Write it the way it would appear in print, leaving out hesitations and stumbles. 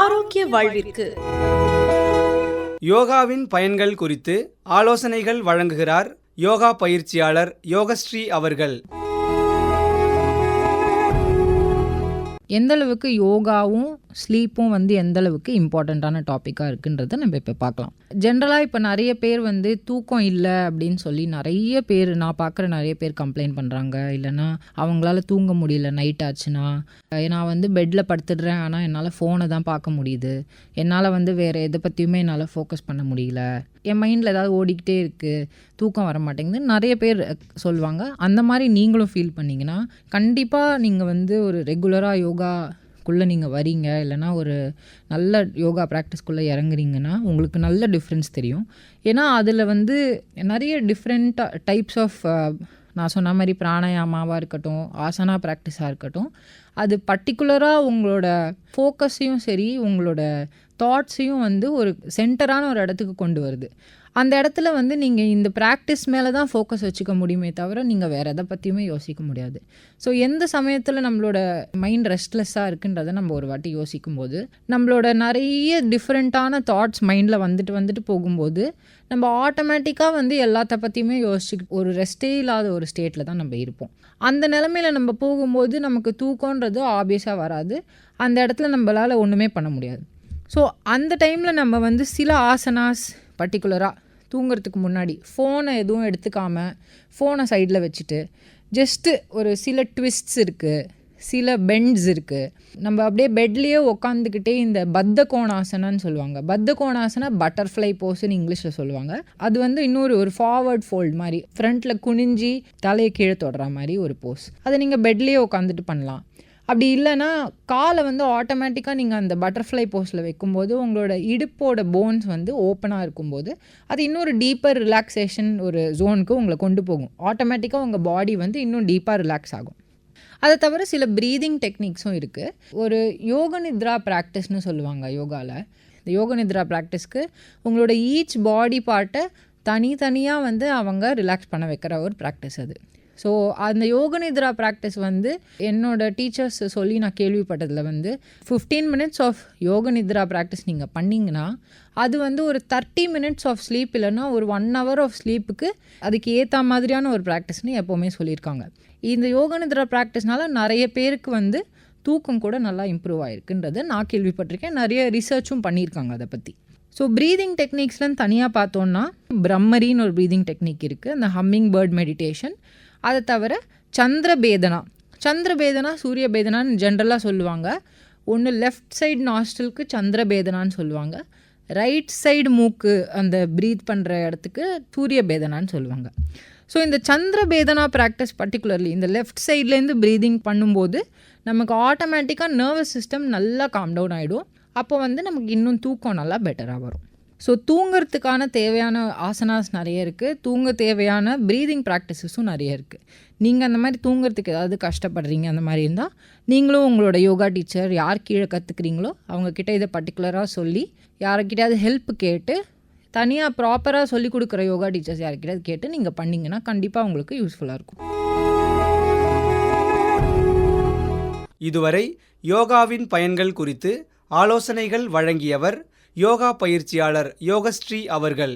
ஆரோக்கிய வாழ்விற்கு யோகாவின் பயன்கள் குறித்து ஆலோசனைகள் வழங்குகிறார் யோகா பயிற்சியாளர் யோகஸ்ரீ அவர்கள். எந்த அளவுக்கு யோகாவும் ஸ்லீப்பும் எந்த அளவுக்கு இம்பார்ட்டண்ட்டான டாப்பிக்காக இருக்குன்றதை நம்ம இப்போ பார்க்கலாம். ஜென்ரலாக இப்போ நிறைய பேர் தூக்கம் இல்லை அப்படின்னு சொல்லி நிறைய பேர் நான் பார்க்குற நிறைய பேர் கம்ப்ளைண்ட் பண்ணுறாங்க. இல்லைனா அவங்களால தூங்க முடியல நைட் ஆச்சுன்னா. நான் பெட்டில் படுத்துடுறேன், ஆனால் என்னால் ஃபோனை தான் பார்க்க முடியுது, என்னால் வேறு எதை பற்றியுமே என்னால் ஃபோக்கஸ் பண்ண முடியல, என் மைண்டில் ஏதாவது ஓடிக்கிட்டே இருக்குது, தூக்கம் வர மாட்டேங்குது நிறைய பேர் சொல்லுவாங்க. அந்த மாதிரி நீங்களும் ஃபீல் பண்ணிங்கன்னா கண்டிப்பாக நீங்கள் ஒரு ரெகுலராக யோகாக்குள்ளே நீங்கள் வரீங்க, இல்லைனா ஒரு நல்ல யோகா ப்ராக்டிஸ்க்குள்ளே இறங்குறீங்கன்னா உங்களுக்கு நல்ல டிஃப்ரென்ஸ் தெரியும். ஏன்னா அதில் நிறைய டிஃப்ரெண்ட் டைப்ஸ் ஆஃப் நான் சொன்ன மாதிரி பிராணாயாமாவாக இருக்கட்டும், ஆசனா ப்ராக்டிஸாக இருக்கட்டும், அது பர்டிகுலராக உங்களோட ஃபோக்கஸையும் சரி உங்களோட தாட்ஸையும் ஒரு சென்டரான ஒரு இடத்துக்கு கொண்டு வருது. அந்த இடத்துல நீங்கள் இந்த ப்ராக்டிஸ் மேலே தான் ஃபோக்கஸ் வச்சுக்க முடியுமே தவிர நீங்கள் வேறு எதை பற்றியுமே யோசிக்க முடியாது. ஸோ எந்த சமயத்தில் நம்மளோட மைண்ட் ரெஸ்ட்லெஸ்ஸாக இருக்குன்றதை நம்ம ஒரு வாட்டி யோசிக்கும் போது நம்மளோட நிறைய டிஃப்ரெண்ட்டான தாட்ஸ் மைண்டில் வந்துட்டு போகும்போது நம்ம ஆட்டோமேட்டிக்காக எல்லாத்த பற்றியுமே யோசிச்சுக்கிட்டு ஒரு ரெஸ்டே இல்லாத ஒரு ஸ்டேட்டில் தான் நம்ம இருப்போம். அந்த நிலமையில் நம்ம போகும்போது நமக்கு தூக்கன்றது ஆப்வியஸாக வராது. அந்த இடத்துல நம்மளால் ஒன்றுமே பண்ண முடியாது. ஸோ அந்த டைமில் நம்ம சில ஆசனாஸ் பர்டிகுலராக தூங்குறதுக்கு முன்னாடி ஃபோனை எதுவும் எடுத்துக்காமல் ஃபோனை சைடில் வச்சுட்டு ஜஸ்ட்டு ஒரு சில ட்விஸ்ட்ஸ் இருக்குது, சில பெண்ட்ஸ் இருக்குது. நம்ம அப்படியே பெட்லேயே உக்காந்துக்கிட்டே இந்த பத்த கோணாசனான்னு சொல்லுவாங்க. பத்த கோணாசனா பட்டர்ஃப்ளை போஸ்ன்னு இங்கிலீஷில் சொல்லுவாங்க. அது இன்னொரு ஒரு ஃபார்வர்ட் ஃபோல்ட் மாதிரி ஃப்ரண்ட்டில் குனிஞ்சி தலையை கீழே தொடுற மாதிரி ஒரு போஸ். அதை நீங்கள் பெட்லேயே உட்காந்துட்டு பண்ணலாம். அப்படி இல்லைன்னா காலை ஆட்டோமேட்டிக்காக நீங்கள் அந்த பட்டர்ஃப்ளை போஸில் வைக்கும்போது உங்களோட இடுப்போட போன்ஸ் ஓப்பனாக இருக்கும்போது அது இன்னொரு டீப்பர் ரிலாக்ஸேஷன் ஒரு ஜோனுக்கு உங்களை கொண்டு போகும். ஆட்டோமேட்டிக்காக உங்கள் பாடி இன்னும் டீப்பாக ரிலாக்ஸ் ஆகும். அதை தவிர சில ப்ரீதிங் டெக்னிக்ஸும் இருக்குது. ஒரு யோக நித்ரா ப்ராக்டிஸ்னு சொல்லுவாங்க யோகாவில். இந்த யோக நித்ரா ப்ராக்டிஸ்க்கு உங்களோட ஈச் பாடி பார்ட்டை தனித்தனியாக அவங்க ரிலாக்ஸ் பண்ண வைக்கிற ஒரு ப்ராக்டிஸ் அது. ஸோ அந்த யோக நித்ரா ப்ராக்டிஸ் என்னோடய டீச்சர்ஸ் சொல்லி நான் கேள்விப்பட்டதில் 15 minutes ஆஃப் யோக நித்ரா ப்ராக்டிஸ் நீங்கள் பண்ணிங்கன்னா அது ஒரு 30 minutes ஆஃப் ஸ்லீப் இல்லைன்னா ஒரு 1 hour ஆஃப் ஸ்லீப்புக்கு அதுக்கு ஏற்ற மாதிரியான ஒரு ப்ராக்டிஸ்னு எப்போவுமே சொல்லியிருக்காங்க. இந்த யோக நித்ரா ப்ராக்டிஸ்னால நிறைய பேருக்கு தூக்கம் கூட நல்லா இம்ப்ரூவ் ஆகிருக்குன்றதை நான் கேள்விப்பட்டிருக்கேன். நிறைய ரிசர்ச்சும் பண்ணியிருக்காங்க அதை பற்றி. ஸோ ப்ரீதிங் டெக்னிக்ஸ்லாம் தனியாக பார்த்தோன்னா பிரம்மரின்னு ஒரு ப்ரீதிங் டெக்னிக் இருக்குது, அந்த ஹம்மிங் பேர்ட் மெடிடேஷன். அதை தவிர சந்திரபேதனா சூரிய பேதனான்னு ஜென்ரலாக சொல்லுவாங்க. ஒன்று லெஃப்ட் சைடு நாஸ்ட்ரலுக்கு சந்திரபேதனான்னு சொல்லுவாங்க, ரைட் சைடு மூக்கு அந்த ப்ரீத் பண்ணுற இடத்துக்கு சூரிய பேதனான்னு சொல்லுவாங்க. ஸோ இந்த சந்திரபேதனா ப்ராக்டிஸ் பர்டிகுலர்லி இந்த லெஃப்ட் சைட்லேருந்து ப்ரீதிங் பண்ணும்போது நமக்கு ஆட்டோமேட்டிக்காக நர்வஸ் சிஸ்டம் நல்லா காம் டவுன் ஆகிடும். அப்போ நமக்கு இன்னும் தூக்கம் நல்லா பெட்டராக வரும். ஸோ தூங்கிறதுக்கான தேவையான ஆசனாஸ் நிறைய இருக்குது, தூங்க தேவையான ப்ரீதிங் ப்ராக்டிஸஸும் நிறைய இருக்குது. நீங்கள் அந்த மாதிரி தூங்கிறதுக்கு ஏதாவது கஷ்டப்படுறீங்க அந்த மாதிரி இருந்தால் நீங்களும் உங்களோட யோகா டீச்சர் யார் கீழே கற்றுக்குறீங்களோ அவங்கக்கிட்ட இதை பர்டிகுலராக சொல்லி யாருக்கிட்டையாவது ஹெல்ப் கேட்டு தனியாக ப்ராப்பராக சொல்லி கொடுக்குற யோகா டீச்சர்ஸ் யாருக்கிட்டையாவது கேட்டு நீங்கள் பண்ணிங்கன்னா கண்டிப்பாக உங்களுக்கு யூஸ்ஃபுல்லாக இருக்கும். இதுவரை யோகாவின் பயன்கள் குறித்து ஆலோசனைகள் வழங்கியவர் யோகா பயிற்சியாளர் யோகஸ்ரீ அவர்கள்.